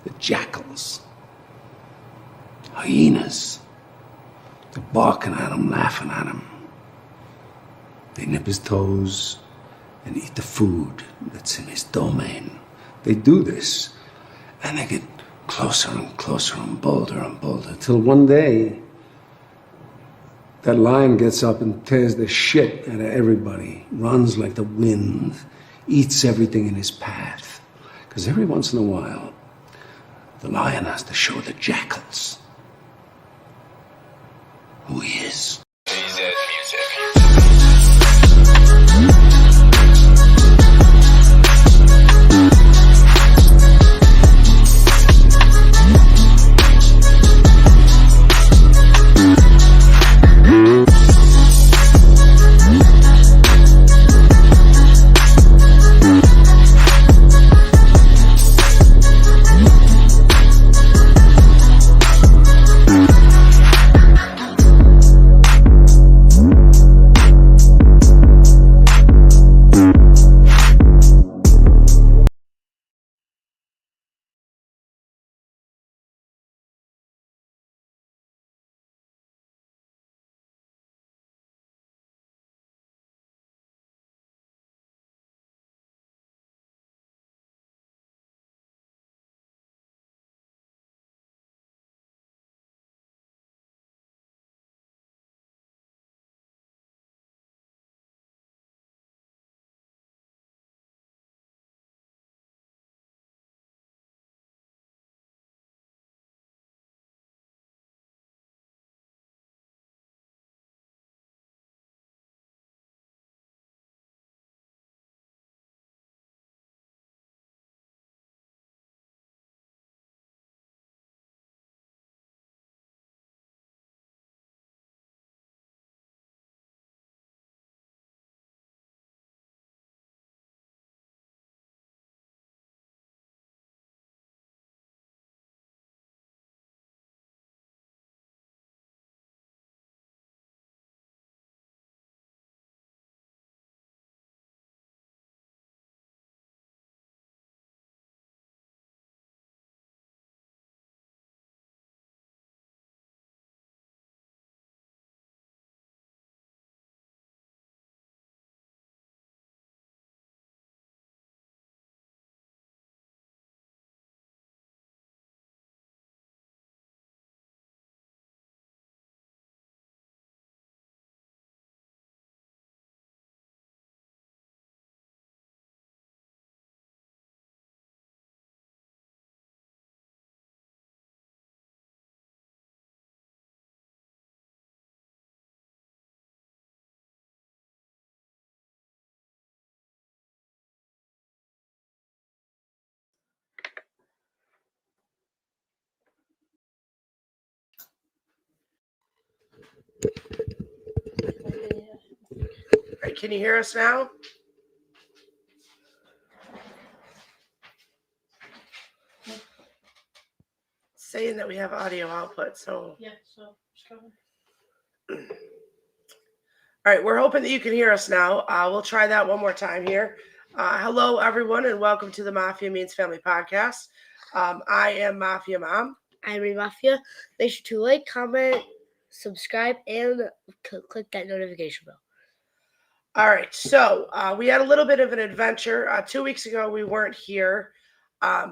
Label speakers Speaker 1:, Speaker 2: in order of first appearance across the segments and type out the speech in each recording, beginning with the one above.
Speaker 1: the jackals, hyenas. They're barking at him, laughing at him. They nip his toes and eat the food that's in his domain. They do this, and they get closer and closer and bolder, till one day, that lion gets up and tears the shit out of everybody, runs like the wind, eats everything in his path. Because every once in a while, the lion has to show the jackals who he is.
Speaker 2: Can you hear us now? It's saying that we have audio output, so.
Speaker 3: Yeah, so just go ahead.
Speaker 2: All right, we're hoping that you can hear us now. We'll try that one more time here. Hello, everyone, and welcome to the Mafia Means Family podcast. I am Mafia Mom.
Speaker 3: I'm Mafia. Make sure to like, comment, subscribe, and click that notification bell.
Speaker 2: All right, so we had a little bit of an adventure. 2 weeks ago, we weren't here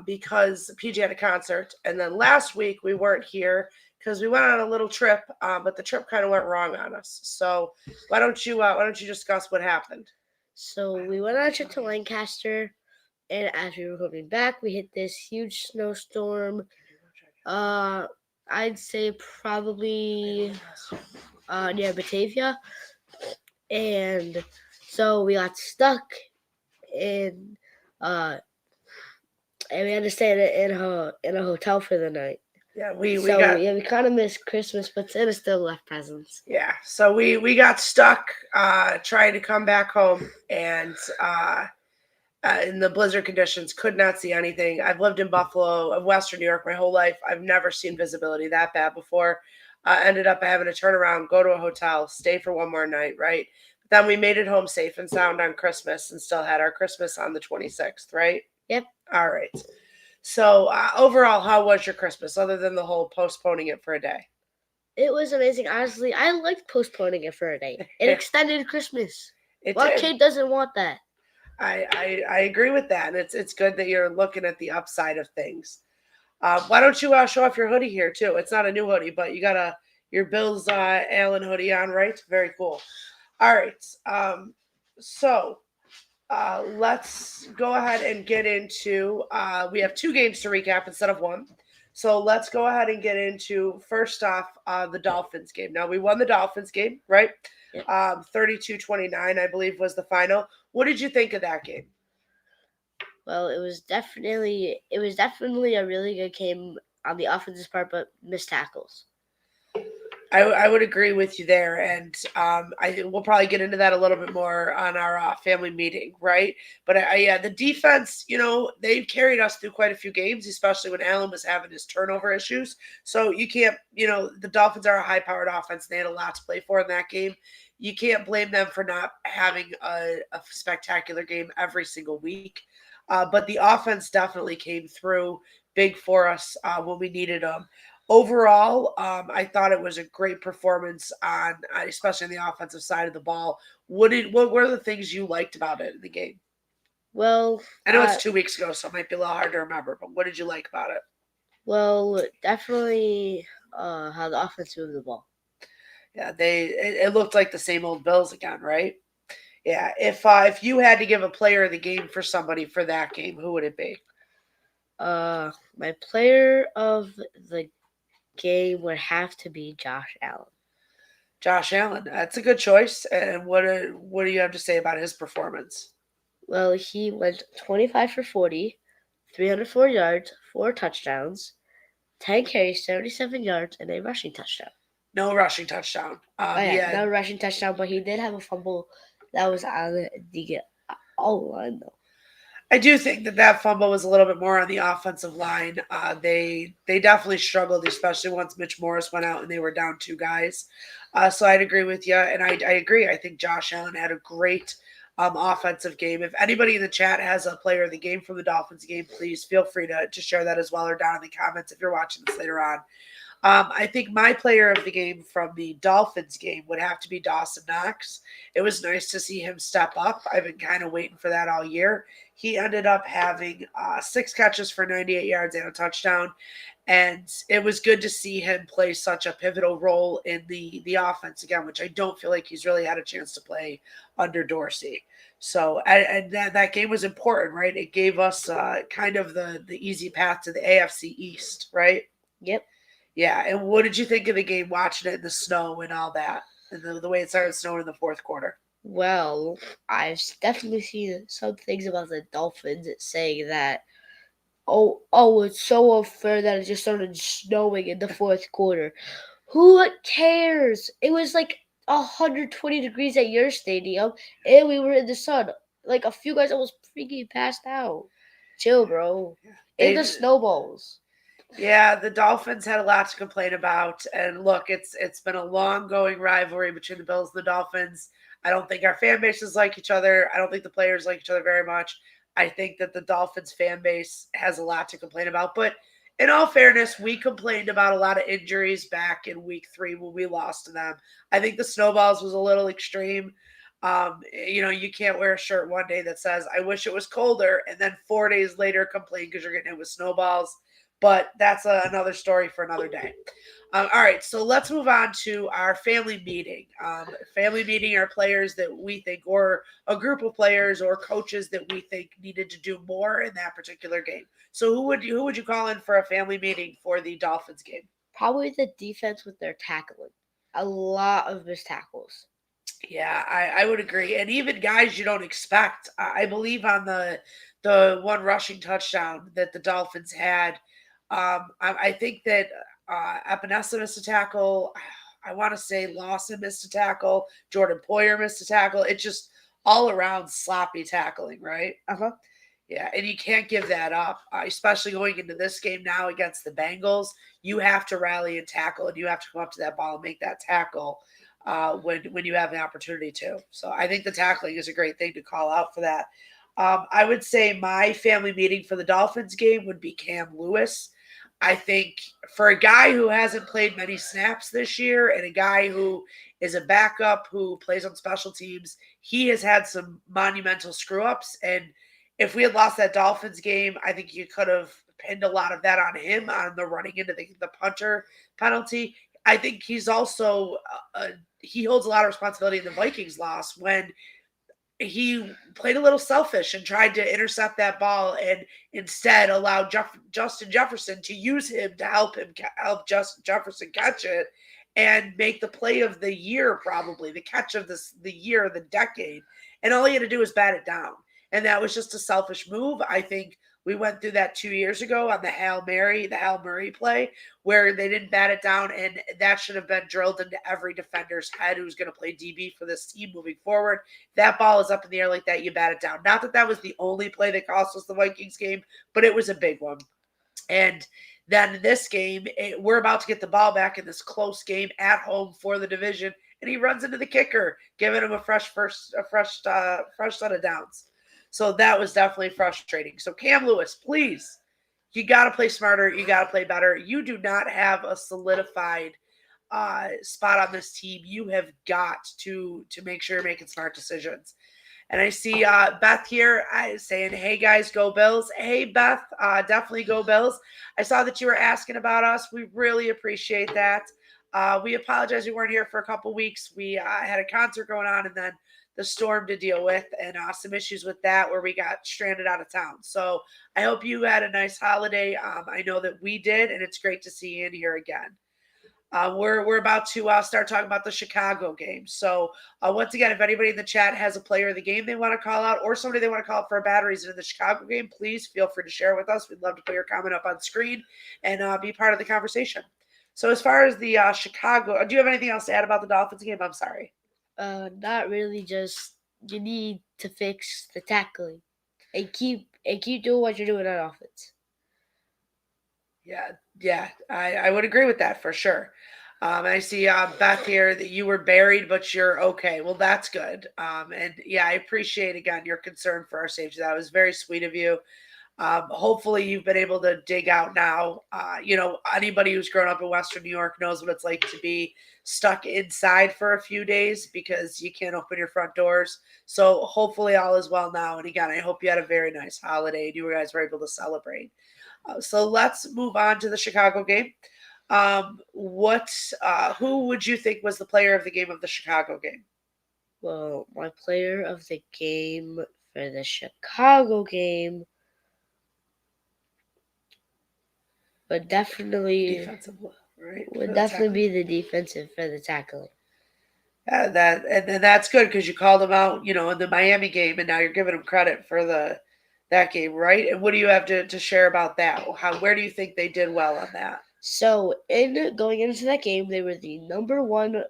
Speaker 2: because PJ had a concert, and then last week we weren't here because we went on a little trip, but the trip kind of went wrong on us. So why don't you discuss what happened?
Speaker 3: So we went on a trip to Lancaster, and as we were coming back, we hit this huge snowstorm. I'd say probably near Batavia. And so we got stuck in and we had to stay in a hotel for the night.
Speaker 2: Yeah, we
Speaker 3: kind of missed Christmas, but Santa still left presents.
Speaker 2: Yeah, so we got stuck trying to come back home, and in the blizzard conditions, could not see anything. I've lived in Buffalo, Western New York, my whole life. I've never seen visibility that bad before. Ended up having to turn around, go to a hotel, stay for one more night, right? But then we made it home safe and sound on Christmas and still had our Christmas on the 26th, right?
Speaker 3: Yep.
Speaker 2: All right. So overall, how was your Christmas other than the whole postponing it for a day?
Speaker 3: It was amazing. Honestly, I liked postponing it for a day. It extended Christmas.
Speaker 2: It
Speaker 3: What
Speaker 2: did.
Speaker 3: kid doesn't want that?
Speaker 2: I agree with that, and it's good that you're looking at the upside of things. Why don't you show off your hoodie here too? It's not a new hoodie, but you got your Bills Allen hoodie on, right? Very cool. All right. So let's go ahead and get into. We have 2 games to recap instead of 1. So let's go ahead and get into first off the Dolphins game. Now we won the Dolphins game, right?
Speaker 3: Yep.
Speaker 2: 32-29, I believe, was the final. What did you think of that game?
Speaker 3: Well, it was definitely a really good game on the offensive part, but missed tackles.
Speaker 2: I would agree with you there, and we'll probably get into that a little bit more on our family meeting, right? But yeah, the defense, they carried us through quite a few games, especially when Allen was having his turnover issues. So you can't, the Dolphins are a high-powered offense. They had a lot to play for in that game. You can't blame them for not having a spectacular game every single week. But the offense definitely came through big for us when we needed them. Overall, I thought it was a great performance especially on the offensive side of the ball. What were the things you liked about it in the game?
Speaker 3: Well,
Speaker 2: I know it's 2 weeks ago, so it might be a little hard to remember. But what did you like about it?
Speaker 3: Well, definitely how the offense moved the ball.
Speaker 2: Yeah, it looked like the same old Bills again, right? Yeah. If you had to give a player of the game for somebody for that game, who would it be?
Speaker 3: My player of the game would have to be Josh Allen.
Speaker 2: Josh Allen. That's a good choice. And what do you have to say about his performance?
Speaker 3: Well, he went 25 for 40, 304 yards, 4 touchdowns, 10 carries, 77 yards, and a rushing touchdown.
Speaker 2: No rushing touchdown.
Speaker 3: No rushing touchdown, but he did have a fumble that was on the all line, though.
Speaker 2: I do think that fumble was a little bit more on the offensive line. They definitely struggled, especially once Mitch Morris went out and they were down 2 guys. So I'd agree with you, and I agree. I think Josh Allen had a great offensive game. If anybody in the chat has a player of the game from the Dolphins game, please feel free to share that as well or down in the comments if you're watching this later on. I think my player of the game from the Dolphins game would have to be Dawson Knox. It was nice to see him step up. I've been kind of waiting for that all year. He ended up having 6 catches for 98 yards and a touchdown. And it was good to see him play such a pivotal role in the offense again, which I don't feel like he's really had a chance to play under Dorsey. So, and that game was important, right? It gave us kind of the easy path to the AFC East, right?
Speaker 3: Yep.
Speaker 2: Yeah, and what did you think of the game, watching it in the snow and all that, and the way it started snowing in the fourth quarter?
Speaker 3: Well, I've definitely seen some things about the Dolphins saying that, it's so unfair that it just started snowing in the fourth quarter. Who cares? It was like 120 degrees at your stadium, and we were in the sun. Like a few guys almost freaking passed out. Chill, bro. In the snowballs.
Speaker 2: Yeah, the Dolphins had a lot to complain about, and look, it's been a long going rivalry between the Bills and the Dolphins. I don't think our fan bases like each other. I don't think the players like each other very much. I think that the Dolphins fan base has a lot to complain about, but in all fairness, we complained about a lot of injuries back in week 3 when we lost to them. I think the snowballs was a little extreme. You can't wear a shirt one day that says, I wish it was colder, and then 4 days later complain because you're getting hit with snowballs. But that's another story for another day. All right, so let's move on to our family meeting. Family meeting are players that we think, or a group of players or coaches that we think needed to do more in that particular game. So who would you call in for a family meeting for the Dolphins game?
Speaker 3: Probably the defense with their tackling. A lot of missed tackles.
Speaker 2: Yeah, I would agree. And even guys you don't expect. I believe on the one rushing touchdown that the Dolphins had, I think that Epinesa missed a tackle. I want to say Lawson missed a tackle. Jordan Poyer missed a tackle. It's just all around sloppy tackling, right?
Speaker 3: Uh-huh.
Speaker 2: Yeah, and you can't give that up, especially going into this game now against the Bengals. You have to rally and tackle, and you have to come up to that ball and make that tackle when you have an opportunity to. So I think the tackling is a great thing to call out for that. I would say my family meeting for the Dolphins game would be Cam Lewis. I think for a guy who hasn't played many snaps this year and a guy who is a backup who plays on special teams, he has had some monumental screw ups. And if we had lost that Dolphins game, I think you could have pinned a lot of that on him on the running into the punter penalty. I think he's also he holds a lot of responsibility in the Vikings loss when he played a little selfish and tried to intercept that ball and instead allowed Justin Jefferson to use him to help Justin Jefferson catch it and make the play of the year, probably the catch of the year, the decade. And all he had to do was bat it down. And that was just a selfish move. I think we went through that 2 years ago on the Hail Murray play, where they didn't bat it down, and that should have been drilled into every defender's head who's going to play DB for this team moving forward. That ball is up in the air like that, you bat it down. Not that that was the only play that cost us the Vikings game, but it was a big one. And then in this game, we're about to get the ball back in this close game at home for the division, and he runs into the kicker, giving him a fresh set of downs. So that was definitely frustrating. So Cam Lewis, please, you got to play smarter. You got to play better. You do not have a solidified spot on this team. You have got to make sure you're making smart decisions. And I see Beth here saying, hey, guys, go Bills. Hey, Beth, definitely go Bills. I saw that you were asking about us. We really appreciate that. We apologize we weren't here for a couple weeks. We had a concert going on and then the storm to deal with and some issues with that where we got stranded out of town. So I hope you had a nice holiday. I know that we did, and it's great to see you in here again. We're about to start talking about the Chicago game. So once again, if anybody in the chat has a player of the game they want to call out or somebody they want to call out for a bad reason in the Chicago game, please feel free to share with us. We'd love to put your comment up on screen and be part of the conversation. So as far as the Chicago, do you have anything else to add about the Dolphins game? I'm sorry.
Speaker 3: Not really. Just you need to fix the tackling and keep doing what you're doing on offense.
Speaker 2: Yeah, I would agree with that for sure. I see Beth here that you were buried, but you're okay. Well, that's good. And yeah, I appreciate again your concern for our safety. That was very sweet of you. Hopefully you've been able to dig out now. Anybody who's grown up in Western New York knows what it's like to be stuck inside for a few days because you can't open your front doors. So hopefully all is well now. And again, I hope you had a very nice holiday and you guys were able to celebrate. So let's move on to the Chicago game. Who would you think was the player of the game of the Chicago game?
Speaker 3: Well, my player of the game for the Chicago game would definitely
Speaker 2: defensive, right?
Speaker 3: Would definitely be the defensive for the tackling.
Speaker 2: And that's good because you called him out, in the Miami game, and now you're giving him credit for that game, right? And what do you have to share about that? Where do you think they did well on that?
Speaker 3: So going into that game, they were the number one.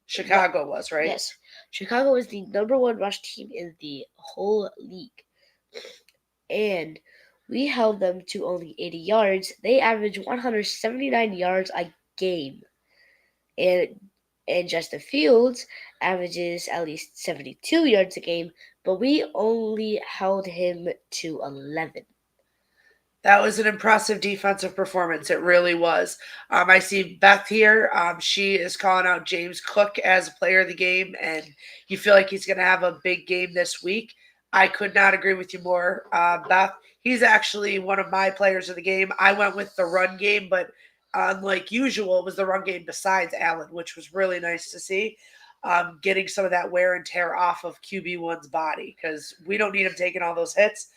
Speaker 2: Chicago was, right?
Speaker 3: Yes, Chicago was the number one rush team in the whole league, and we held them to only 80 yards. They averaged 179 yards a game, and Justin Fields averages at least 72 yards a game, but we only held him to 11.
Speaker 2: That was an impressive defensive performance. It really was. I see Beth here. She is calling out James Cook as a player of the game, and you feel like he's going to have a big game this week. I could not agree with you more, Beth. He's actually one of my players of the game. I went with the run game, but unlike usual, it was the run game besides Allen, which was really nice to see. Getting some of that wear and tear off of QB1's body because we don't need him taking all those hits.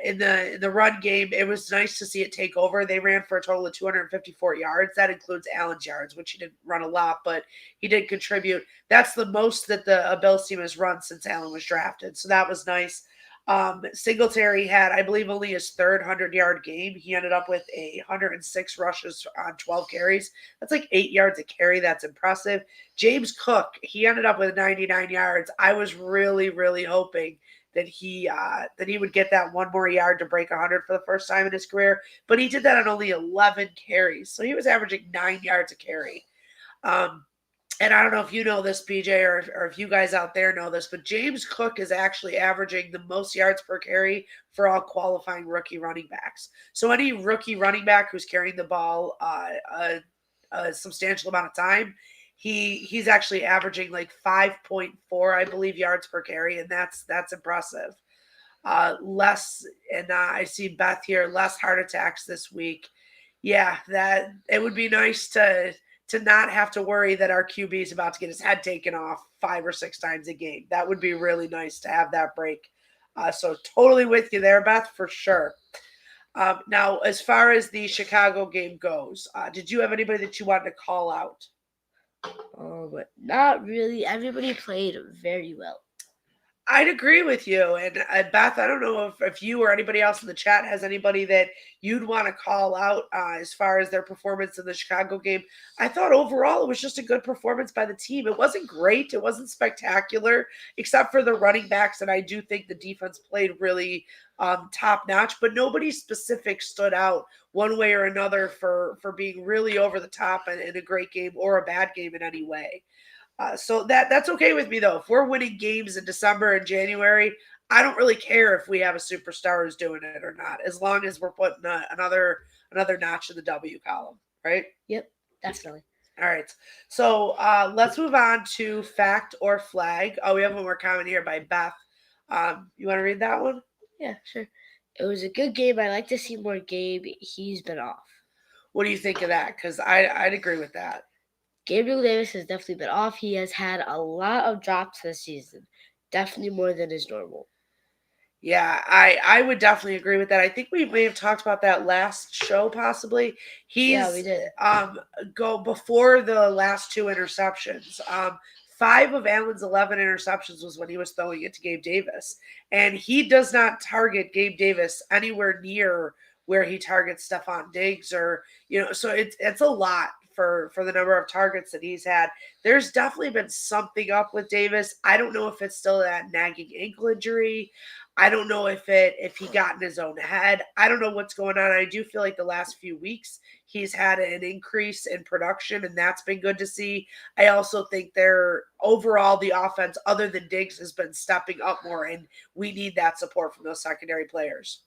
Speaker 2: In the run game, it was nice to see it take over. They ran for a total of 254 yards. That includes Allen's yards, which he didn't run a lot, but he did contribute. That's the most that the Bills team has run since Allen was drafted. So that was nice. Singletary had, I believe, only his third 100-yard game. He ended up with 106 rushes on 12 carries. That's like 8 yards a carry. That's impressive. James Cook, he ended up with 99 yards. I was really, really hoping that he would get that one more yard to break 100 for the first time in his career, but he did that on only 11 carries. So he was averaging 9 yards a carry. and I don't know if you know this, BJ, or if you guys out there know this, but James Cook is actually averaging the most yards per carry for all qualifying rookie running backs. So any rookie running back who's carrying the ball a substantial amount of time, he's actually averaging like 5.4, I believe, yards per carry, and that's impressive. Less, and I see Beth here, less heart attacks this week. Yeah, that it would be nice to not have to worry that our QB is about to get his head taken off 5 or 6 times a game. That would be really nice to have that break. So totally with you there, Beth, for sure. Now, as far as the Chicago game goes, did you have anybody that you wanted to call out?
Speaker 3: But not really. Everybody played very well.
Speaker 2: I'd agree with you. And Beth, I don't know if you or anybody else in the chat has anybody that you'd want to call out as far as their performance in the Chicago game. I thought overall it was just a good performance by the team. It wasn't great. It wasn't spectacular, except for the running backs. And I do think the defense played really top notch, but nobody specific stood out one way or another for being really over the top and in a great game or a bad game in any way. So that's okay with me, though. If we're winning games in December and January, I don't really care if we have a superstar who's doing it or not, as long as we're putting another notch in the W column, right?
Speaker 3: Yep, definitely.
Speaker 2: All right. So let's move on to fact or flag. Oh, we have one more comment here by Beth. You want to read that one?
Speaker 3: Yeah, sure. It was a good game. I like to see more Gabe. He's been off.
Speaker 2: What do you think of that? Because I'd agree with that.
Speaker 3: Gabriel Davis has definitely been off. He has had a lot of drops this season, definitely more than is normal.
Speaker 2: Yeah, I would definitely agree with that. I think we may have talked about that last show, possibly.
Speaker 3: Yeah, we did.
Speaker 2: Go before the last 2 interceptions. 5 of Allen's 11 interceptions was when he was throwing it to Gabe Davis, and he does not target Gabe Davis anywhere near where he targets Stephon Diggs, or so it's a lot for the number of targets that he's had. There's definitely been something up with Davis. I don't know if it's still that nagging ankle injury. I don't know if he got in his own head. I don't know what's going on. I do feel like the last few weeks he's had an increase in production, and that's been good to see. I also think overall the offense, other than Diggs, has been stepping up more, and we need that support from those secondary players.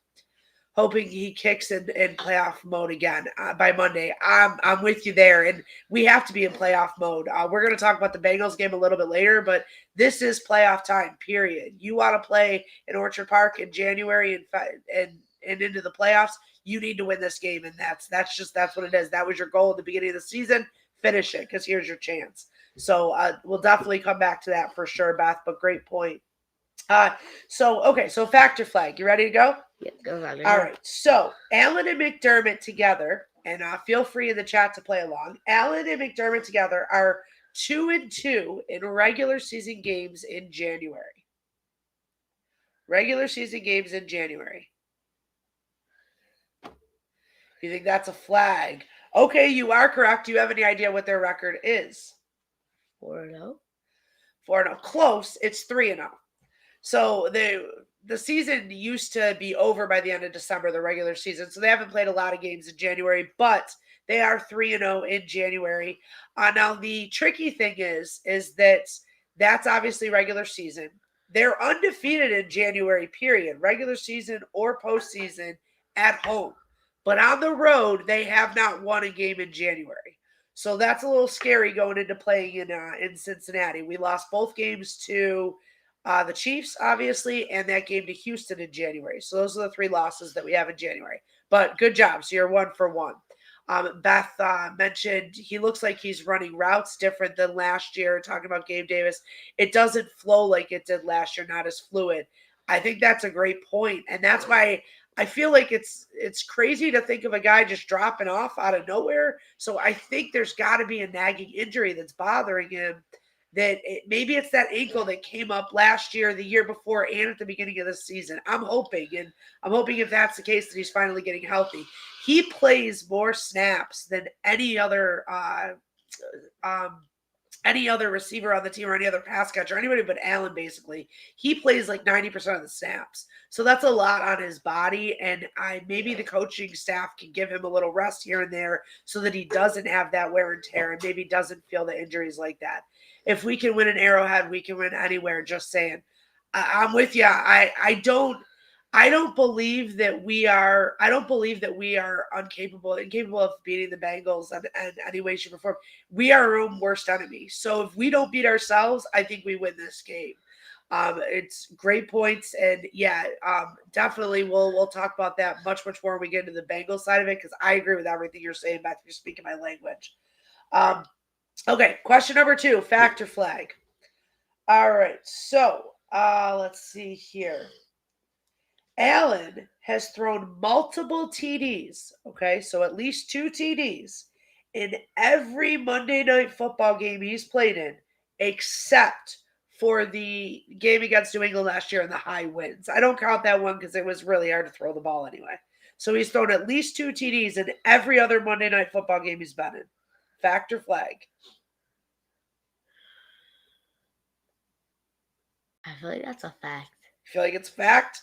Speaker 2: Hoping he kicks in playoff mode again by Monday. I'm with you there, and we have to be in playoff mode. We're going to talk about the Bengals game a little bit later, but this is playoff time, period. You want to play in Orchard Park in January and into the playoffs, you need to win this game, and that's what it is. That was your goal at the beginning of the season. Finish it, because here's your chance. So we'll definitely come back to that for sure, Beth, but great point. So fact or flag, you ready to go?
Speaker 3: Yeah, go on.
Speaker 2: All right. So Allen and McDermott together, and feel free in the chat to play along. Allen and McDermott together are 2-2 in regular season games in January. Regular season games in January. You think that's a flag? Okay, you are correct. Do you have any idea what their record is?
Speaker 3: 4-0.
Speaker 2: 4-0. Close. It's 3-0. So the season used to be over by the end of December, the regular season. So they haven't played a lot of games in January, but they are 3-0 in January. Now the tricky thing is that that's obviously regular season. They're undefeated in January, period, regular season or postseason at home. But on the road, they have not won a game in January. So that's a little scary going into playing in Cincinnati. We lost both games to the Chiefs, obviously, and that game to Houston in January. So those are the 3 losses that we have in January. But good job. So you're 1 for 1. Beth mentioned he looks like he's running routes different than last year, talking about Gabe Davis. It doesn't flow like it did last year, not as fluid. I think that's a great point, and that's why I feel like it's crazy to think of a guy just dropping off out of nowhere. So I think there's got to be a nagging injury that's bothering him. Maybe it's that ankle that came up last year, the year before, and at the beginning of the season. I'm hoping if that's the case, that he's finally getting healthy. He plays more snaps than any other any other receiver on the team or any other pass catcher, anybody but Allen, basically, he plays like 90% of the snaps. So that's a lot on his body. And maybe the coaching staff can give him a little rest here and there so that he doesn't have that wear and tear and maybe doesn't feel the injuries like that. If we can win an Arrowhead, we can win anywhere, just saying. I'm with you. I don't believe that we are. I don't believe that we are incapable of beating the Bengals in any way, shape, or form. We are our own worst enemy. So if we don't beat ourselves, I think we win this game. It's great points, and yeah, definitely we'll talk about that much more when we get into the Bengals side of it because I agree with everything you're saying, Beth. You're speaking my language. Okay, question number 2, fact or flag. All right, so let's see here. Allen has thrown multiple TDs, okay, so at least 2 TDs in every Monday Night Football game he's played in, except for the game against New England last year in the high winds. I don't count that one because it was really hard to throw the ball anyway. So he's thrown at least 2 TDs in every other Monday Night Football game he's been in. Fact or flag?
Speaker 3: I feel like that's a fact.
Speaker 2: You feel like it's fact?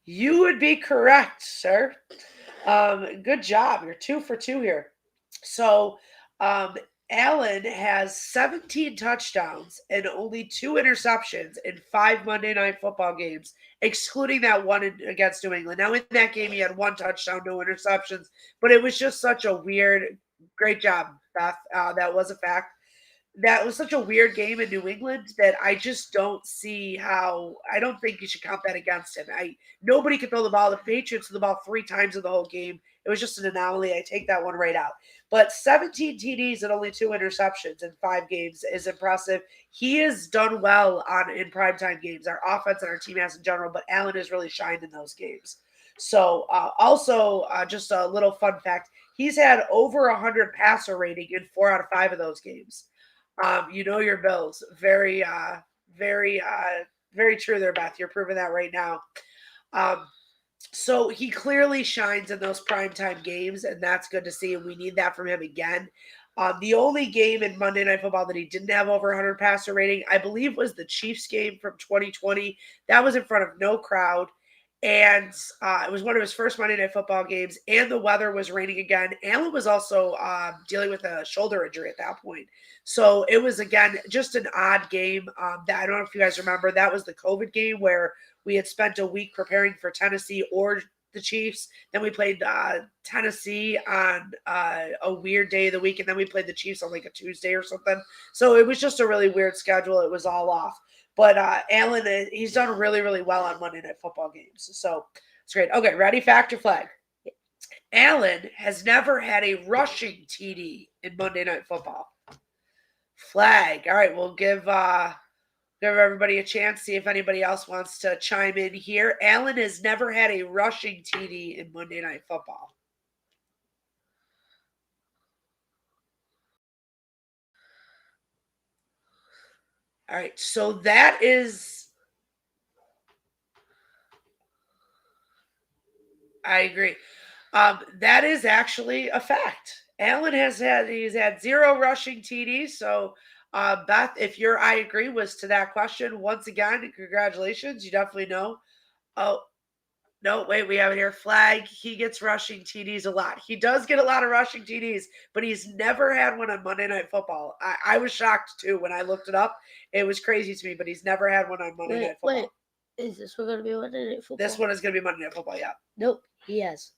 Speaker 2: You would be correct, sir. Good job. You're 2 for 2 here. So, Allen has 17 touchdowns and only 2 interceptions in 5 Monday Night Football games, excluding that one against New England. Now, in that game, he had 1 touchdown, no interceptions, but it was just such a weird. Great job, Beth. That was a fact. That was such a weird game in New England that I just don't see how. I don't think you should count that against him. Nobody could throw the ball. The Patriots threw the ball 3 times in the whole game. It was just an anomaly. I take that one right out. But 17 TDs and only 2 interceptions in 5 games is impressive. He has done well in primetime games. Our offense and our team has in general, but Allen has really shined in those games. So also just a little fun fact: he's had over 100 passer rating in 4 out of 5 of those games. You know your Bills. Very true there, Beth. You're proving that right now. So he clearly shines in those primetime games, and that's good to see, and we need that from him again. The only game in Monday Night Football that he didn't have over 100 passer rating, I believe, was the Chiefs game from 2020. That was in front of no crowd. And it was one of his first Monday Night Football games, and the weather was raining again. Allen was also dealing with a shoulder injury at that point. So it was, again, just an odd game. That I don't know if you guys remember. That was the COVID game where we had spent a week preparing for Tennessee or the Chiefs. Then we played Tennessee on a weird day of the week, and then we played the Chiefs on like a Tuesday or something. So it was just a really weird schedule. It was all off. But Allen, he's done really, really well on Monday Night Football games. So it's great. Okay, ready? Fact or flag? Allen has never had a rushing TD in Monday Night Football. Flag. All right, we'll give everybody a chance, see if anybody else wants to chime in here. Allen has never had a rushing TD in Monday Night Football. All right, so that is, I agree. That is actually a fact. Allen he's had 0 rushing TDs. So, Beth, if your I agree was to that question, once again, congratulations. You definitely know. Oh, no, wait, we have it here. Flag. He gets rushing TDs a lot. He does get a lot of rushing TDs, but he's never had one on Monday Night Football. I was shocked too when I looked it up. It was crazy to me, but he's never had one on Monday Night Football.
Speaker 3: Wait, is this one going to be Monday Night Football?
Speaker 2: This one is going to be Monday Night Football, yeah.
Speaker 3: Nope, he has.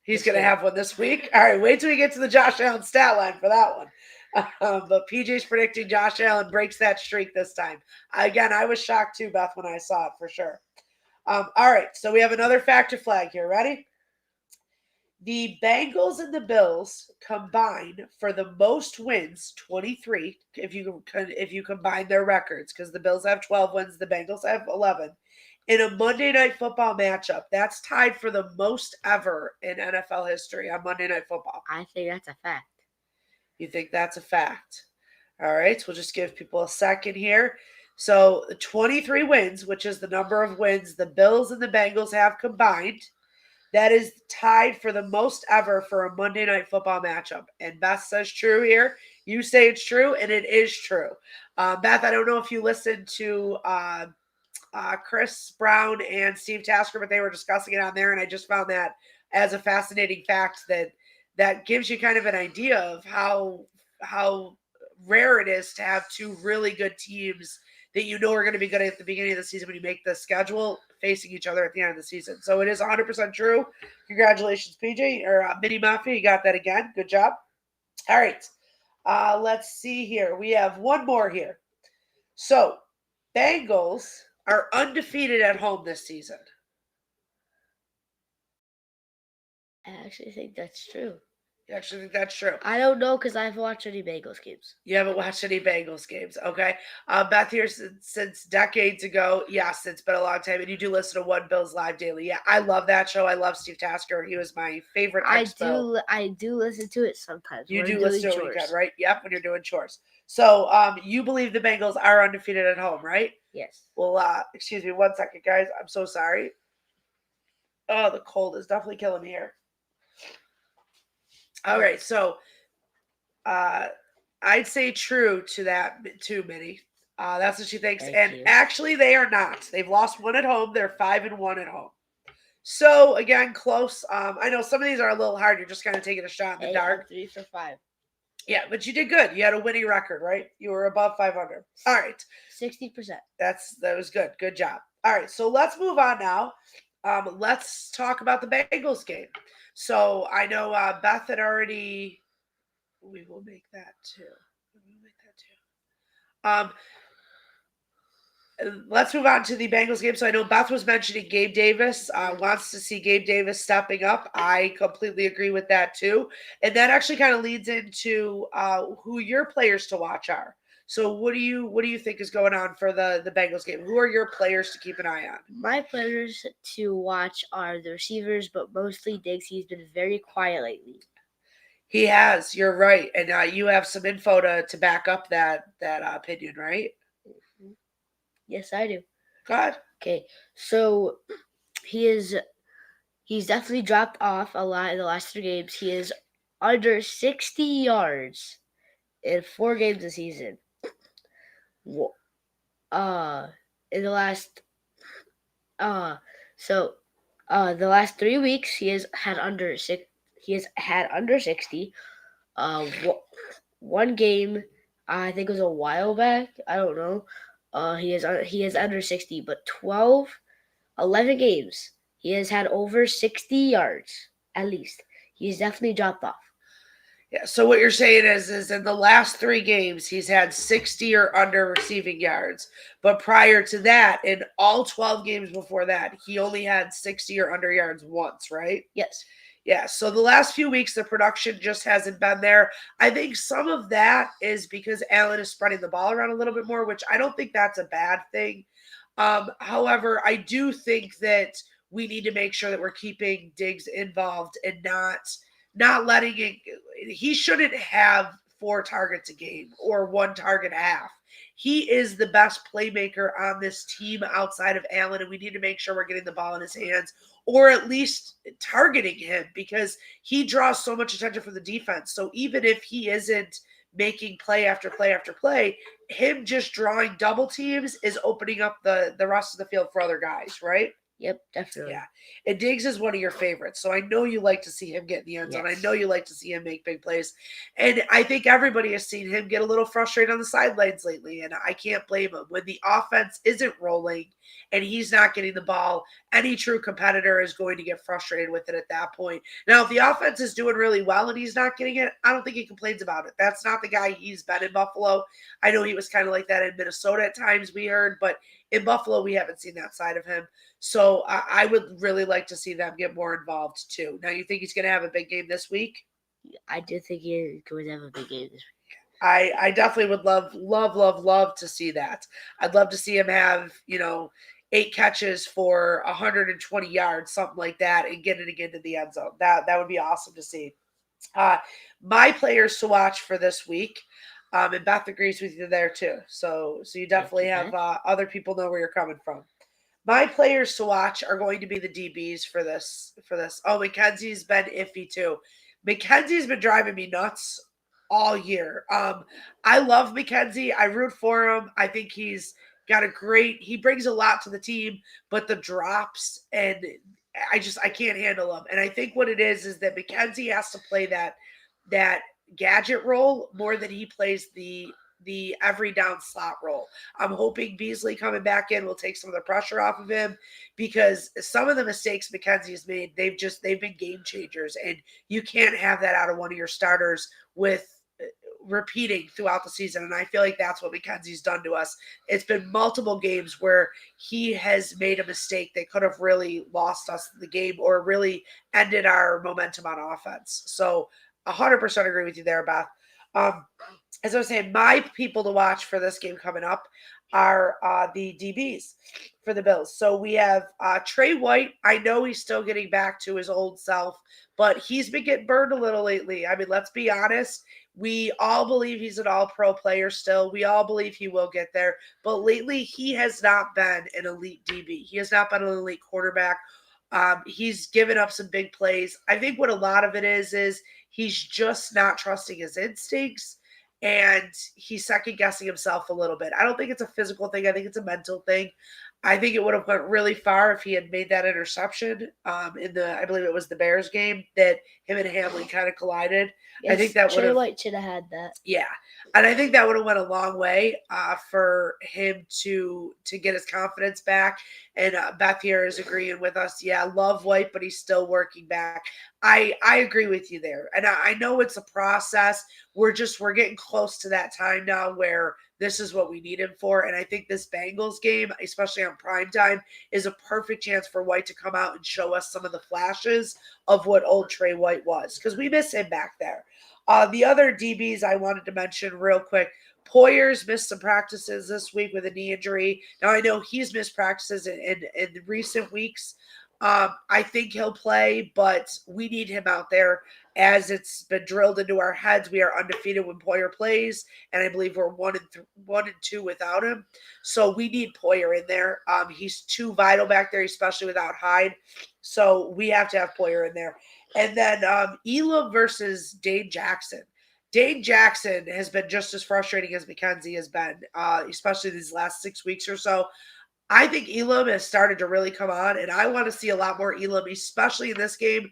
Speaker 2: He's going to have one this week. All right, wait till we get to the Josh Allen stat line for that one. But PJ's predicting Josh Allen breaks that streak this time. Again, I was shocked too, Beth, when I saw it for sure. All right, so we have another factor flag here. Ready? The Bengals and the Bills combine for the most wins, 23, if you combine their records, because the Bills have 12 wins, the Bengals have 11. In a Monday Night Football matchup, that's tied for the most ever in NFL history on Monday Night Football.
Speaker 3: I think that's a fact.
Speaker 2: You think that's a fact? All right, so we'll just give people a second here. So 23 wins, which is the number of wins the Bills and the Bengals have combined, that is tied for the most ever for a Monday Night Football matchup. And Beth says true here. You say it's true, and it is true. Beth, I don't know if you listened to Chris Brown and Steve Tasker, but they were discussing it on there, and I just found that as a fascinating fact that gives you kind of an idea of how rare it is to have two really good teams that you know are going to be good at the beginning of the season when you make the schedule facing each other at the end of the season. So it is 100% true. Congratulations, PJ or Mini Mafia. You got that again. Good job. All right. Let's see here. We have one more here. So Bengals are undefeated at home this season.
Speaker 3: I actually think that's true.
Speaker 2: You actually think that's true?
Speaker 3: I don't know because I haven't watched any Bengals games.
Speaker 2: You haven't watched any Bengals games, okay? Beth here since decades ago. Yes, it's been a long time, and you do listen to One Bills Live daily. Yeah, I love that show. I love Steve Tasker. He was my favorite.
Speaker 3: I do listen to it sometimes.
Speaker 2: You do listen to it when you can, right? Yep, when you're doing chores. So, you believe the Bengals are undefeated at home, right?
Speaker 3: Yes.
Speaker 2: Well, excuse me 1 second, guys. I'm so sorry. Oh, the cold is definitely killing me here. All right, so I'd say true to that too, Minnie. That's what she thinks.
Speaker 3: Thank you.
Speaker 2: Actually, they are not. They've lost one at home. They're 5-1 at home. So again, close. I know some of these are a little hard. You're just kind of taking a shot in the dark.
Speaker 3: 3 for 5.
Speaker 2: Yeah, but you did good. You had a winning record, right? You were above 500. All right.
Speaker 3: 60%.
Speaker 2: That was good. Good job. All right, so let's move on now. Let's talk about the Bengals game. So I know Beth had already. We will make that too. Let's move on to the Bengals game. So I know Beth was mentioning Gabe Davis wants to see Gabe Davis stepping up. I completely agree with that too. And that actually kind of leads into who your players to watch are. So what do you think is going on for the Bengals game? Who are your players to keep an eye on?
Speaker 3: My players to watch are the receivers, but mostly Diggs. He's been very quiet lately.
Speaker 2: He has. You're right, and you have some info to back up that opinion, right?
Speaker 3: Mm-hmm. Yes, I do.
Speaker 2: Go ahead.
Speaker 3: Okay, so he's definitely dropped off a lot in the last 3 games. He is under 60 yards in 4 games this season. In the last the last 3 weeks he has had under 6. He has had under 60. One game, I think it was a while back. I don't know. He is under 60, but 11 games he has had over 60 yards at least. He's definitely dropped off.
Speaker 2: Yeah. So what you're saying is in the last 3 games he's had 60 or under receiving yards, but prior to that, in all 12 games before that, he only had 60 or under yards once, right?
Speaker 3: Yes.
Speaker 2: Yeah, so the last few weeks, the production just hasn't been there. I think some of that is because Allen is spreading the ball around a little bit more, which I don't think that's a bad thing. However, I do think that we need to make sure that we're keeping Diggs involved and not letting it. He shouldn't have 4 targets a game or 1 target a half. He is the best playmaker on this team outside of Allen, and we need to make sure we're getting the ball in his hands or at least targeting him because he draws so much attention from the defense. So even if he isn't making play after play after play, him just drawing double teams is opening up the rest of the field for other guys, right?
Speaker 3: Yep, definitely.
Speaker 2: Yeah. And Diggs is one of your favorites. So I know you like to see him get in the end zone.
Speaker 3: Yes.
Speaker 2: I know you like to see him make big plays. And I think everybody has seen him get a little frustrated on the sidelines lately. And I can't blame him. When the offense isn't rolling and he's not getting the ball, any true competitor is going to get frustrated with it at that point. Now, if the offense is doing really well and he's not getting it, I don't think he complains about it. That's not the guy he's been in Buffalo. I know he was kind of like that in Minnesota at times, we heard, but in Buffalo, we haven't seen that side of him. So I would really like to see them get more involved too. Now, you think he's going to have a big game this week?
Speaker 3: I do think he is going to have a big game this week.
Speaker 2: I definitely would love to see that. I'd love to see him have, 8 catches for 120 yards, something like that, and get it again to the end zone. That would be awesome to see. My players to watch for this week, and Beth agrees with you there too. So you definitely have other people know where you're coming from. My players to watch are going to be the DBs for this. Oh, McKenzie's been iffy too. McKenzie's been driving me nuts all year. I love McKenzie. I root for him. I think he's got he brings a lot to the team, but the drops and I can't handle him. And I think what it is that McKenzie has to play that gadget role more than he plays the every down slot role. I'm hoping Beasley coming back in will take some of the pressure off of him, because some of the mistakes McKenzie's made, they've been game changers, and you can't have that out of one of your starters with repeating throughout the season. And I feel like that's what McKenzie's done to us. It's been multiple games where he has made a mistake that could have really lost us the game or really ended our momentum on offense. So 100% agree with you there, Beth. As I was saying, my people to watch for this game coming up are the DBs for the Bills. So we have Trey White. I know he's still getting back to his old self, but he's been getting burned a little lately. I mean, let's be honest. We all believe he's an all-pro player still. We all believe he will get there. But lately, he has not been an elite DB. He has not been an elite quarterback. He's given up some big plays. I think what a lot of it is he's just not trusting his instincts, and he's second guessing himself a little bit. I don't think it's a physical thing. I think it's a mental thing. I think it would have went really far if he had made that interception I believe it was the Bears game that him and Hamlin kind of collided.
Speaker 3: Yes,
Speaker 2: I think that would have.
Speaker 3: White should have had that.
Speaker 2: Yeah, and I think that would have went a long way for him to get his confidence back. And Beth here is agreeing with us. Yeah, love White, but he's still working back. I agree with you there, and I know it's a process. We're getting close to that time now where this is what we need him for. And I think this Bengals game, especially on prime time, is a perfect chance for White to come out and show us some of the flashes of what old Trey White was, because we miss him back there. The other DBs I wanted to mention real quick, Poyer's missed some practices this week with a knee injury. Now, I know he's missed practices in recent weeks. I think he'll play, but we need him out there. As it's been drilled into our heads, we are undefeated when Poyer plays, and I believe we're 1-2 without him. So we need Poyer in there. He's too vital back there, especially without Hyde. So we have to have Poyer in there. And then Elam versus Dane Jackson. Dane Jackson has been just as frustrating as McKenzie has been, especially these last 6 weeks or so. I think Elam has started to really come on, and I want to see a lot more Elam, especially in this game.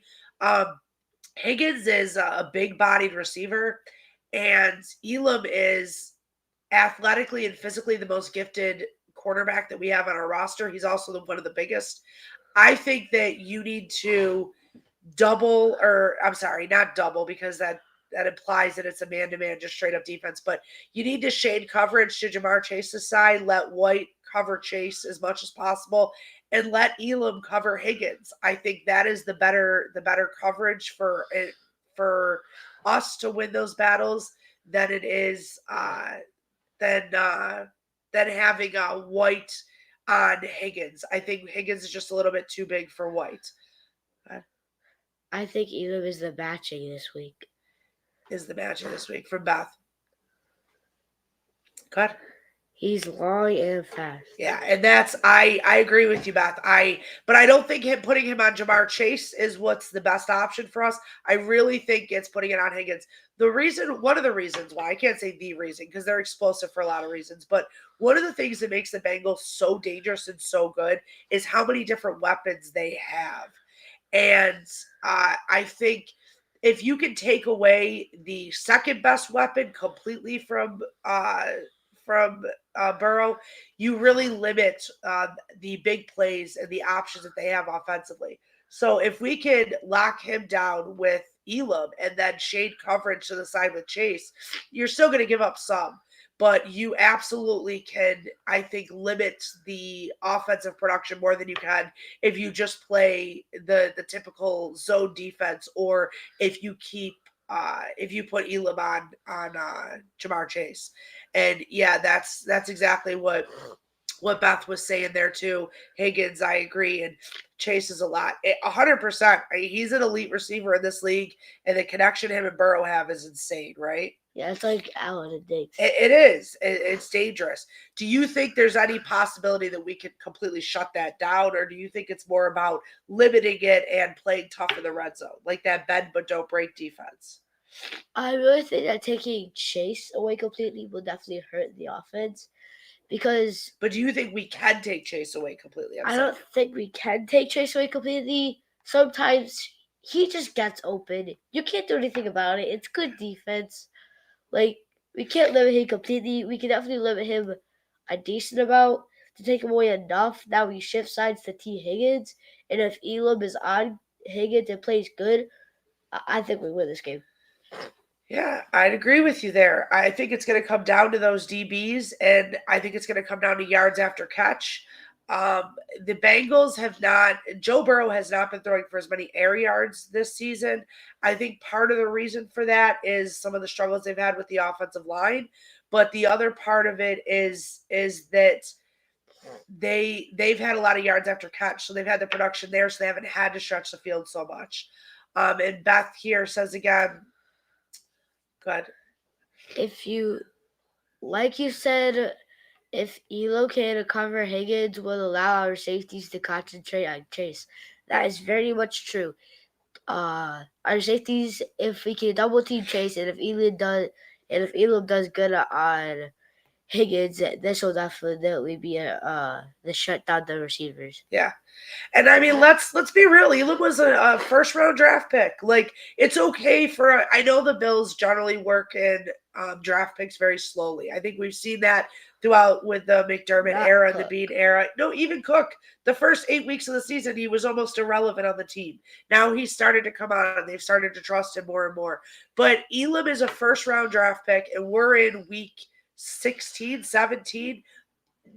Speaker 2: Higgins is a big-bodied receiver, and Elam is athletically and physically the most gifted quarterback that we have on our roster. He's also one of the biggest. I think that you need to double, or I'm sorry, not double, because that implies that it's a man-to-man, just straight-up defense. But you need to shade coverage to Jamar Chase's side, let White cover Chase as much as possible, and let Elam cover Higgins. I think that is the better coverage for us to win those battles than it is than having White on Higgins. I think Higgins is just a little bit too big for White.
Speaker 3: I think Elam is the matching this week.
Speaker 2: Is the matching this week from Beth. Good.
Speaker 3: He's long and fast.
Speaker 2: Yeah, and that's I agree with you, Beth. But I don't think putting him on Jamar Chase is what's the best option for us. I really think it's putting it on Higgins. One of the reasons why, I can't say the reason because they're explosive for a lot of reasons, but one of the things that makes the Bengals so dangerous and so good is how many different weapons they have. And I think if you can take away the second best weapon completely from Burrow, you really limit the big plays and the options that they have offensively. So if we could lock him down with Elam and then shade coverage to the side with Chase, you're still going to give up some. But you absolutely can, I think, limit the offensive production more than you can if you just play the typical zone defense, or if you put Elam on Jamar Chase. And yeah, that's exactly what Beth was saying there too. Higgins, I agree, and Chase is a lot. 100%. He's an elite receiver in this league, and the connection him and Burrow have is insane, right?
Speaker 3: Yeah, it's like Allen and Diggs.
Speaker 2: It is. It's dangerous. Do you think there's any possibility that we could completely shut that down, or do you think it's more about limiting it and playing tough in the red zone, like that bend but don't break defense?
Speaker 3: I really think that taking Chase away completely will definitely hurt the offense because
Speaker 2: But do you think we can take Chase away completely?
Speaker 3: I don't think we can take Chase away completely. Sometimes he just gets open. You can't do anything about it. It's good defense. Like, we can't limit him completely. We can definitely limit him a decent amount to take him away enough. Now we shift sides to T. Higgins. And if Elam is on Higgins and plays good, I think we win this game.
Speaker 2: Yeah, I'd agree with you there. I think it's going to come down to those DBs, and I think it's going to come down to yards after catch. The Bengals have not, Joe Burrow has not been throwing for as many air yards this season. I think part of the reason for that is some of the struggles they've had with the offensive line. But the other part of it is that they've had a lot of yards after catch, so they've had the production there, so they haven't had to stretch the field so much. And Beth here says again, go ahead.
Speaker 3: If you, like you said, if Elo can cover Higgins, will allow our safeties to concentrate on Chase. That is very much true. Our safeties, if we can double team Chase, and if Elam does good on Higgins, this will definitely be the shut down the receivers.
Speaker 2: Yeah. And I mean, let's be real. Elam was a first round draft pick. Like, it's okay for. I know the Bills generally work in draft picks very slowly. I think we've seen that throughout with the McDermott era and the Bean era. No, even Cook. The first 8 weeks of the season, he was almost irrelevant on the team. Now he's started to come on, and they've started to trust him more and more. But Elam is a first round draft pick, and we're in week 16, 17.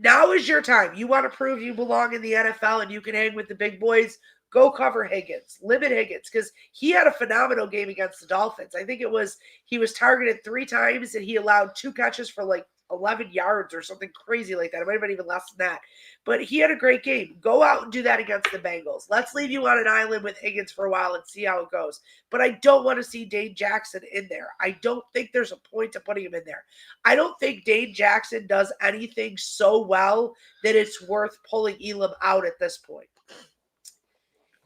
Speaker 2: Now is your time. You want to prove you belong in the NFL and you can hang with the big boys. Go cover Higgins. Limit Higgins because he had a phenomenal game against the Dolphins. I think he was targeted 3 times and he allowed 2 catches for like 11 yards or something crazy like that. It might have been even less than that. But he had a great game. Go out and do that against the Bengals. Let's leave you on an island with Higgins for a while and see how it goes. But I don't want to see Dane Jackson in there. I don't think there's a point to putting him in there. I don't think Dane Jackson does anything so well that it's worth pulling Elam out at this point.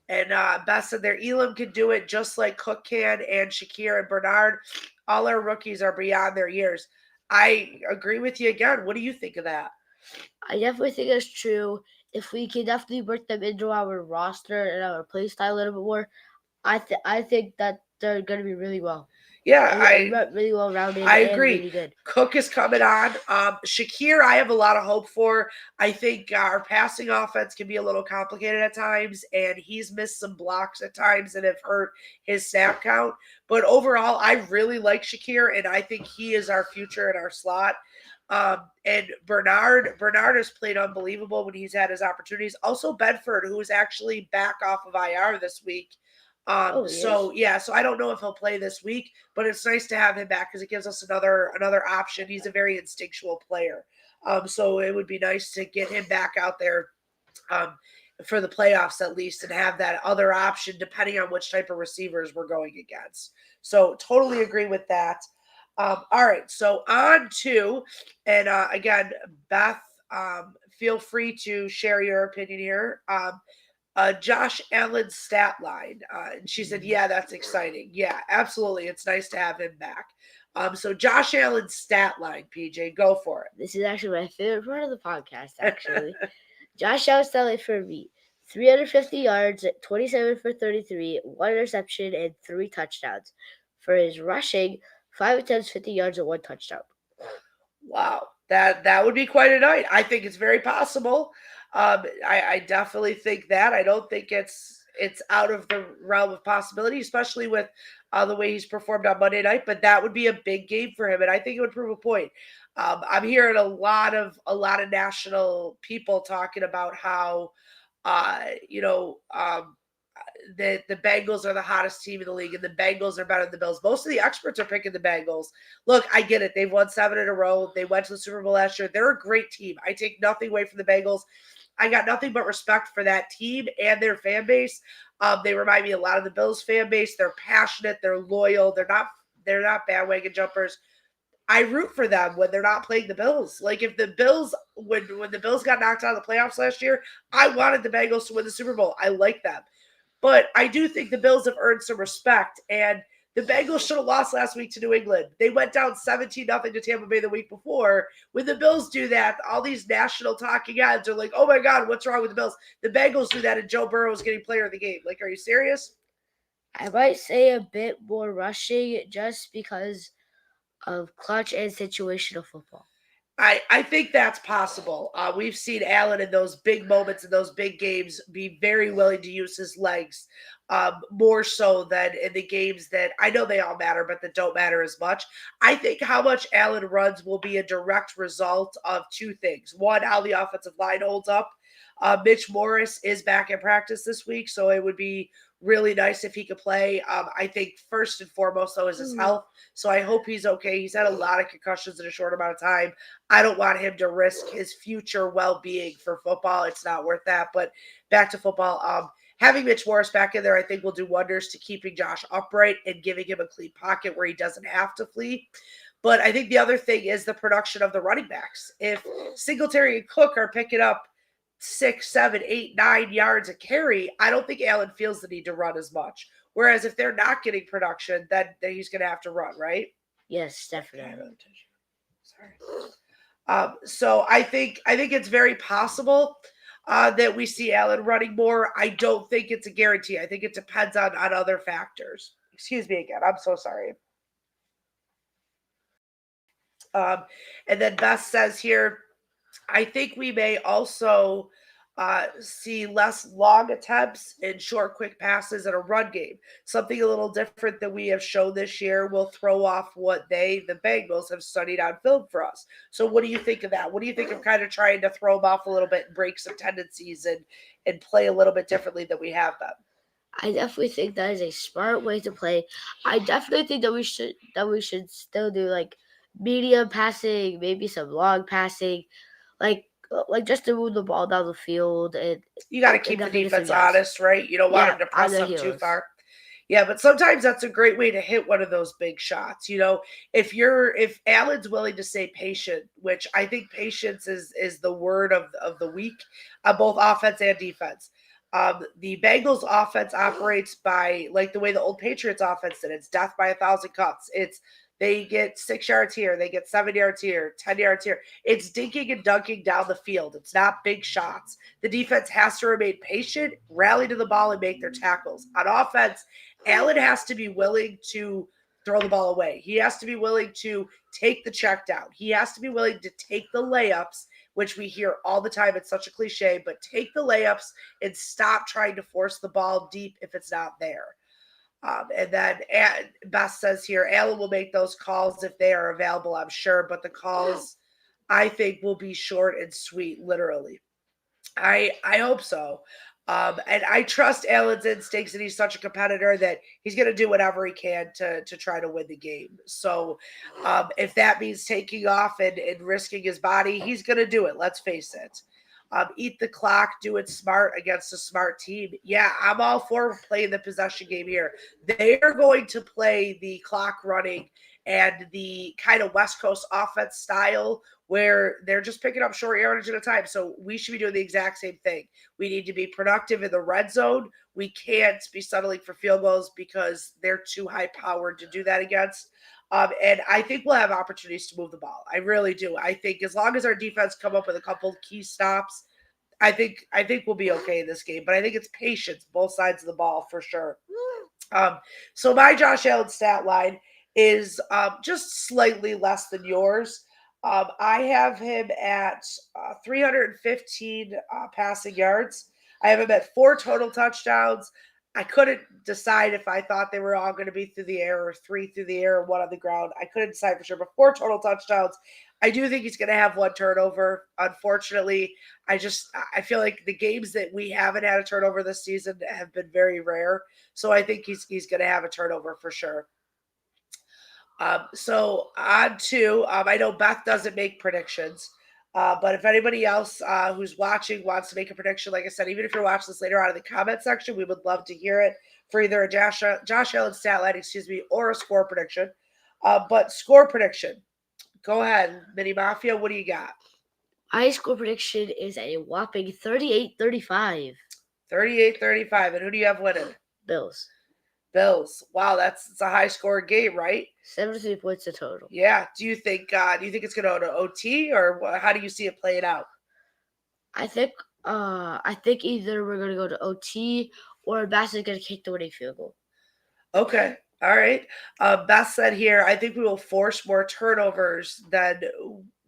Speaker 2: And Beth said there, Elam can do it just like Cook can and Shakir and Bernard. All our rookies are beyond their years. I agree with you again. What do you think of that?
Speaker 3: I definitely think that's true. If we can definitely work them into our roster and our play style a little bit more, I think that they're going to be really well.
Speaker 2: Yeah,
Speaker 3: really well rounded.
Speaker 2: I agree.
Speaker 3: And really good.
Speaker 2: Cook is coming on. Shakir, I have a lot of hope for. I think our passing offense can be a little complicated at times, and he's missed some blocks at times that have hurt his snap count. But overall, I really like Shakir, and I think he is our future in our slot. And Bernard has played unbelievable when he's had his opportunities. Also, Bedford, who is actually back off of IR this week. So I don't know if he'll play this week, but it's nice to have him back because it gives us another option. He's a very instinctual player. So it would be nice to get him back out there for the playoffs at least and have that other option depending on which type of receivers we're going against. So totally agree with that. All right, so on to, and again, Beth, feel free to share your opinion here. Josh Allen's stat line. And she said, yeah, that's exciting. Yeah, absolutely. It's nice to have him back. So Josh Allen's stat line, PJ, go for it.
Speaker 3: This is actually my favorite part of the podcast, actually. Josh Allen's stat line for me, 350 yards, 27 for 33, 1 interception, and 3 touchdowns. For his rushing, 5 attempts, 50 yards, and 1 touchdown.
Speaker 2: Wow. That would be quite a night. I think it's very possible. I definitely think that. I don't think it's out of the realm of possibility, especially with the way he's performed on Monday night. But that would be a big game for him, and I think it would prove a point. I'm hearing a lot of national people talking about how, the Bengals are the hottest team in the league, and the Bengals are better than the Bills. Most of the experts are picking the Bengals. Look, I get it. They've won 7 in a row. They went to the Super Bowl last year. They're a great team. I take nothing away from the Bengals. I got nothing but respect for that team and their fan base. They remind me a lot of the Bills fan base. They're passionate. They're loyal. They're not bandwagon jumpers. I root for them when they're not playing the Bills. Like if the Bills, when the Bills got knocked out of the playoffs last year, I wanted the Bengals to win the Super Bowl. I like them. But I do think the Bills have earned some respect, and The Bengals should have lost last week to New England. They went down 17-0 to Tampa Bay the week before. When the Bills do that, all these national talking heads are like, oh my God, what's wrong with the Bills? The Bengals do that, and Joe Burrow is getting player of the game. Like, are you serious?
Speaker 3: I might say a bit more rushing just because of clutch and situational football.
Speaker 2: I think that's possible. We've seen Allen in those big moments, in those big games, be very willing to use his legs more so than in the games that I know they all matter, but that don't matter as much. I think how much Allen runs will be a direct result of two things. One, how the offensive line holds up. Mitch Morris is back in practice this week, so it would be really nice if he could play. I think first and foremost, though, is his health. So I hope he's okay. He's had a lot of concussions in a short amount of time. I don't want him to risk his future well-being for football. It's not worth that. But back to football. Having Mitch Morris back in there, I think will do wonders to keeping Josh upright and giving him a clean pocket where he doesn't have to flee. But I think the other thing is the production of the running backs. If Singletary and Cook are picking up 6, 7, 8, 9 yards a carry, I don't think Allen feels the need to run as much. Whereas if they're not getting production, then he's going to have to run, right?
Speaker 3: Yes, definitely.
Speaker 2: Sorry. So I think it's very possible that we see Allen running more. I don't think it's a guarantee. I think it depends on other factors. Excuse me again. I'm so sorry. And then Beth says here, I think we may also see less long attempts and short, quick passes in a run game. Something a little different that we have shown this year will throw off what the Bengals, have studied on film for us. So what do you think of that? What do you think of kind of trying to throw them off a little bit and break some tendencies and play a little bit differently than we have them?
Speaker 3: I definitely think that is a smart way to play. I definitely think that we should still do like medium passing, maybe some long passing, like just to move the ball down the field. And
Speaker 2: you got to keep the defense honest, right? You don't want them to press up too far. Yeah, but sometimes that's a great way to hit one of those big shots. You know, if Allen's willing to stay patient, which I think patience is the word of the week, both offense and defense. The Bengals offense operates by like the way the old Patriots offense did. It's death by 1,000 cuts. They get 6 yards here, they get 7 yards here, 10 yards here. It's dinking and dunking down the field. It's not big shots. The defense has to remain patient, rally to the ball, and make their tackles. On offense, Allen has to be willing to throw the ball away. He has to be willing to take the check down. He has to be willing to take the layups, which we hear all the time. It's such a cliche, but take the layups and stop trying to force the ball deep if it's not there. And then Beth says here, Allen will make those calls if they are available, I'm sure, but the calls I think will be short and sweet, literally. I hope so. And I trust Allen's instincts, and he's such a competitor that he's going to do whatever he can to try to win the game. So if that means taking off and risking his body, he's going to do it. Let's face it. Eat the clock, do it smart against a smart team. Yeah, I'm all for playing the possession game here. They are going to play the clock running and the kind of West Coast offense style where they're just picking up short yardage at a time. So we should be doing the exact same thing. We need to be productive in the red zone. We can't be settling for field goals because they're too high powered to do that against. And I think we'll have opportunities to move the ball. I really do. I think as long as our defense come up with a couple key stops, I think we'll be okay in this game. But I think it's patience, both sides of the ball for sure. So my Josh Allen stat line is just slightly less than yours. I have him at 315 passing yards. I have him at 4 total touchdowns. I couldn't decide if I thought they were all going to be through the air or 3 through the air or 1 on the ground. I couldn't decide for sure, but 4 total touchdowns. I do think he's going to have 1 turnover. Unfortunately, I feel like the games that we haven't had a turnover this season have been very rare. So I think he's going to have a turnover for sure. So on to, I know Beth doesn't make predictions. But if anybody else who's watching wants to make a prediction, like I said, even if you're watching this later on in the comment section, we would love to hear it for either a Josh Allen stat line, or a score prediction. But score prediction. Go ahead, Mini Mafia. What do you got?
Speaker 3: My score prediction is a whopping 38-35.
Speaker 2: 38-35. And who do you have winning?
Speaker 3: Bills.
Speaker 2: Bills. Wow, it's a high scoring game, right?
Speaker 3: 73 points in total.
Speaker 2: Yeah. Do you think it's going to go to OT, or how do you see it playing out?
Speaker 3: I think either we're gonna go to OT or Bass is gonna kick the winning field goal.
Speaker 2: Okay. All right. Beth said here, I think we will force more turnovers than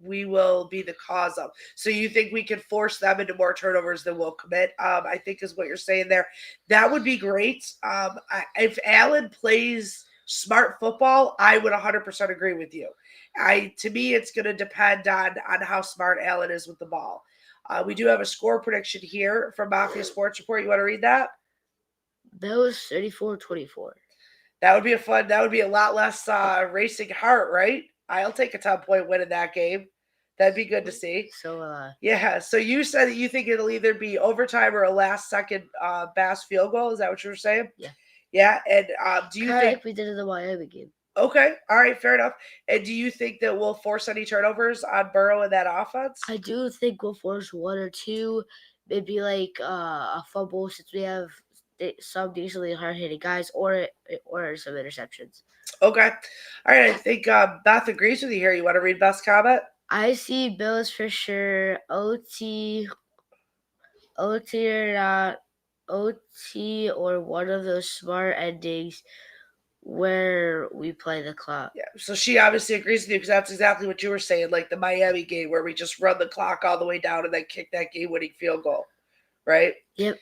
Speaker 2: we will be the cause of. So you think we can force them into more turnovers than we'll commit? I think is what you're saying there. That would be great. If Allen plays smart football, I would 100% agree with you. To me, it's going to depend on how smart Allen is with the ball. We do have a score prediction here from Mafia Sports Report. You want to read that?
Speaker 3: Bills 34-24.
Speaker 2: That would be a lot less racing heart, right? I'll take a 10-point win in that game. That'd be good to see.
Speaker 3: So
Speaker 2: Yeah. So you said that you think it'll either be overtime or a last second Bass field goal. Is that what you were saying?
Speaker 3: Yeah.
Speaker 2: Yeah. And do you think
Speaker 3: like we did in the Miami game?
Speaker 2: Okay. All right. Fair enough. And do you think that we'll force any turnovers on Burrow in that offense?
Speaker 3: I do think we'll force one or two, maybe like a fumble since we have some decently hard hitting guys, or some interceptions.
Speaker 2: Okay. All right. I think Beth agrees with you here. You want to read Beth's comment?
Speaker 3: I see Bills for sure. OT or not. OT or one of those smart endings where we play the clock.
Speaker 2: Yeah, so she obviously agrees with you because that's exactly what you were saying, like the Miami game where we just run the clock all the way down and then kick that game-winning field goal, right?
Speaker 3: Yep.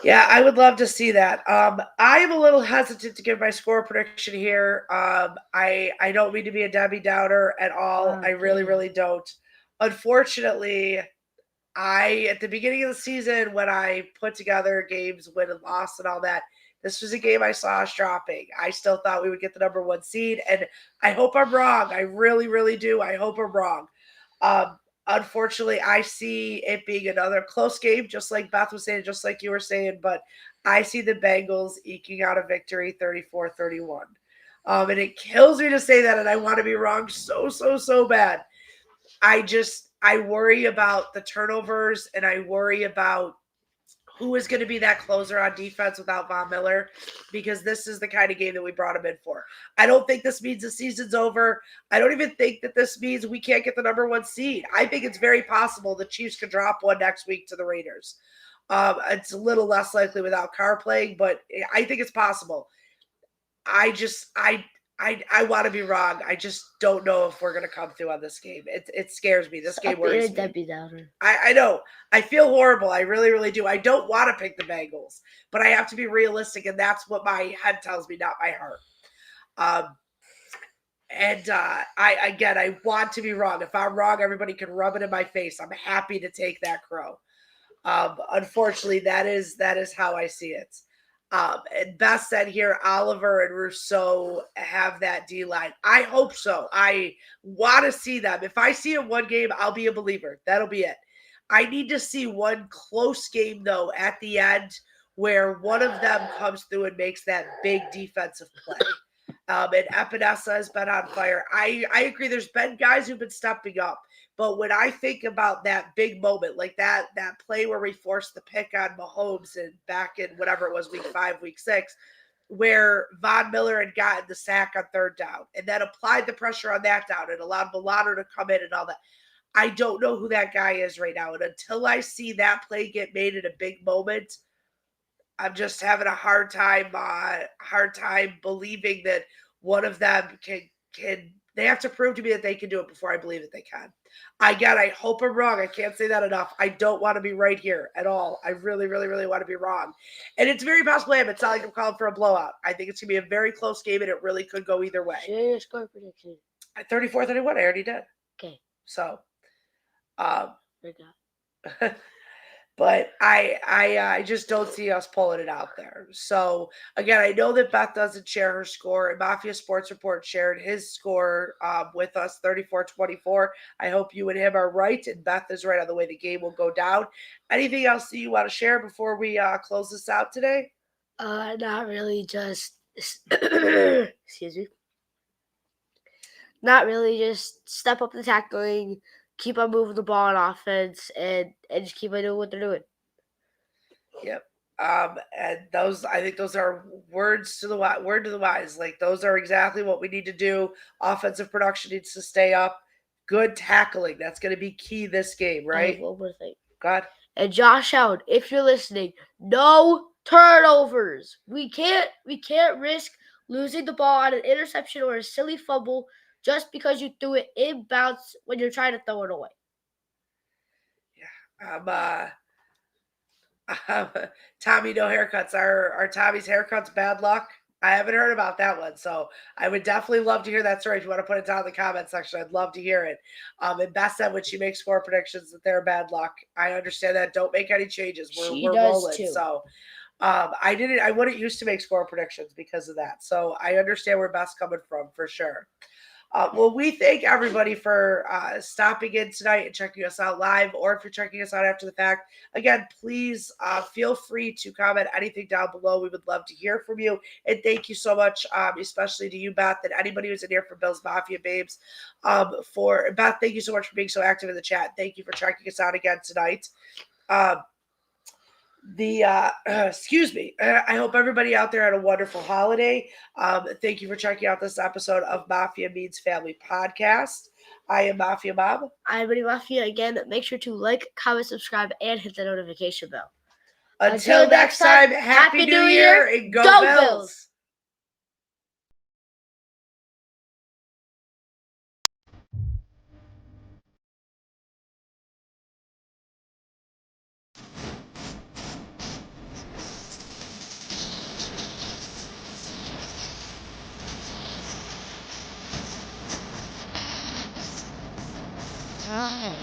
Speaker 2: Yeah, I would love to see that. I am a little hesitant to give my score prediction here. I don't mean to be a Debbie Downer at all. I really, really don't. Unfortunately, at the beginning of the season when I put together games, win and loss and all that, this was a game I saw us dropping. I still thought we would get the number 1 seed, and I hope I'm wrong. I really, really do. I hope I'm wrong. Unfortunately, I see it being another close game, just like Beth was saying, just like you were saying, but I see the Bengals eking out a victory 34-31. And it kills me to say that, and I want to be wrong so bad. I worry about the turnovers, and I worry about who is going to be that closer on defense without Von Miller, because this is the kind of game that we brought him in for. I don't think this means the season's over. I don't even think that this means we can't get the number 1 seed. I think it's very possible the Chiefs could drop one next week to the Raiders. It's a little less likely without Carr playing, but I think it's possible. I want to be wrong. I just don't know if we're going to come through on this game. It scares me. This game worries me.
Speaker 3: Debbie Downer.
Speaker 2: I know. I feel horrible. I really, really do. I don't want to pick the Bengals, but I have to be realistic, and that's what my head tells me, not my heart. I want to be wrong. If I'm wrong, everybody can rub it in my face. I'm happy to take that crow. Unfortunately, that is how I see it. And Beth said here, Oliver and Rousseau have that D line. I hope so. I want to see them. If I see it one game, I'll be a believer. That'll be it. I need to see one close game, though, at the end where one of them comes through and makes that big defensive play. And Epinesa has been on fire. I agree. There's been guys who've been stepping up. But when I think about that big moment, like that play where we forced the pick on Mahomes and back in whatever it was, week 5, week 6, where Von Miller had gotten the sack on 3rd down and then applied the pressure on that down and allowed Milano to come in and all that. I don't know who that guy is right now. And until I see that play get made in a big moment, I'm just having a hard time believing that one of them can they have to prove to me that they can do it before I believe that they can. I hope I'm wrong. I can't say that enough. I don't want to be right here at all. I really, really, really want to be wrong. And it's very possible it's not like I'm calling for a blowout. I think it's going to be a very close game, and it really could go either way.
Speaker 3: Share your score prediction.
Speaker 2: 34-31, I already did.
Speaker 3: Okay.
Speaker 2: So, but I just don't see us pulling it out there. So again, I know that Beth doesn't share her score, and Mafia Sports Report shared his score with us, 34-24. I hope you and him are right, and Beth is right on the way the game will go down. Anything else that you want to share before we close this out today?
Speaker 3: Not really. Just excuse me. Not really. Just step up the tackling, keep on moving the ball on offense, and just keep on doing what they're doing.
Speaker 2: Yep. And those, I think those are words to the word to the wise. Like those are exactly what we need to do. Offensive production needs to stay up. Good tackling. That's going to be key this game,
Speaker 3: I have
Speaker 2: right?
Speaker 3: one more thing.
Speaker 2: God.
Speaker 3: And Josh Allen, if you're listening, no turnovers. We can't risk losing the ball on an interception or a silly fumble just because you threw it inbounds when you're trying to throw it away.
Speaker 2: Yeah. Tommy, no haircuts. Are Tommy's haircuts bad luck? I haven't heard about that one, so I would definitely love to hear that story. If you want to put it down in the comment section, I'd love to hear it. And Beth said when she makes score predictions that they're bad luck. I understand that. Don't make any changes. We're rolling.
Speaker 3: Too.
Speaker 2: So I wouldn't used to make score predictions because of that. So I understand where Beth's coming from for sure. Well, we thank everybody for stopping in tonight and checking us out live, or if you're checking us out after the fact. Again, please feel free to comment anything down below. We would love to hear from you. And thank you so much, especially to you, Beth, and anybody who's in here for Bill's Mafia Babes. For Beth, thank you so much for being so active in the chat. Thank you for checking us out again tonight. Excuse me. I hope everybody out there had a wonderful holiday. Thank you for checking out this episode of Mafia Means Family podcast. I am Mafia Bob.
Speaker 3: I'm Mafia again. Make sure to like, comment, subscribe, and hit the notification bell.
Speaker 2: Until next time, Happy New Year and go Bills.
Speaker 4: Time.